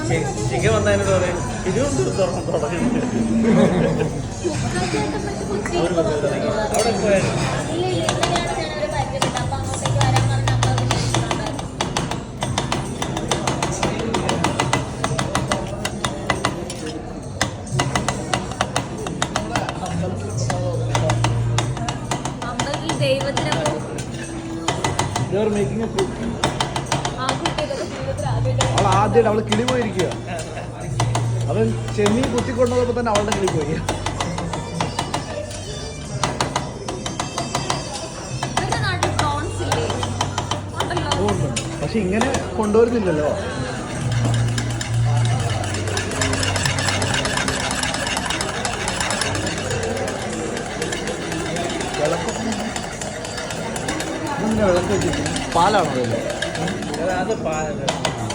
Chicken വന്നതിനോട് പറയും തിരുവനന്തപുരത്തോളം തുടങ്ങുന്നുണ്ട്. അവിടെ പോയാലും അവൾ ആദ്യമായിട്ട് അവള് കിളി പോയിരിക്കുക. അവൻ ചെമ്മീൻ കുത്തിക്കൊണ്ടുവന്നപ്പോ തന്നെ അവളുടെ കിളി പോയി. പക്ഷെ ഇങ്ങനെ കൊണ്ടുവരുന്നില്ലല്ലോ. വിളക്ക് വെച്ചിട്ട് പാലാണോ? അത്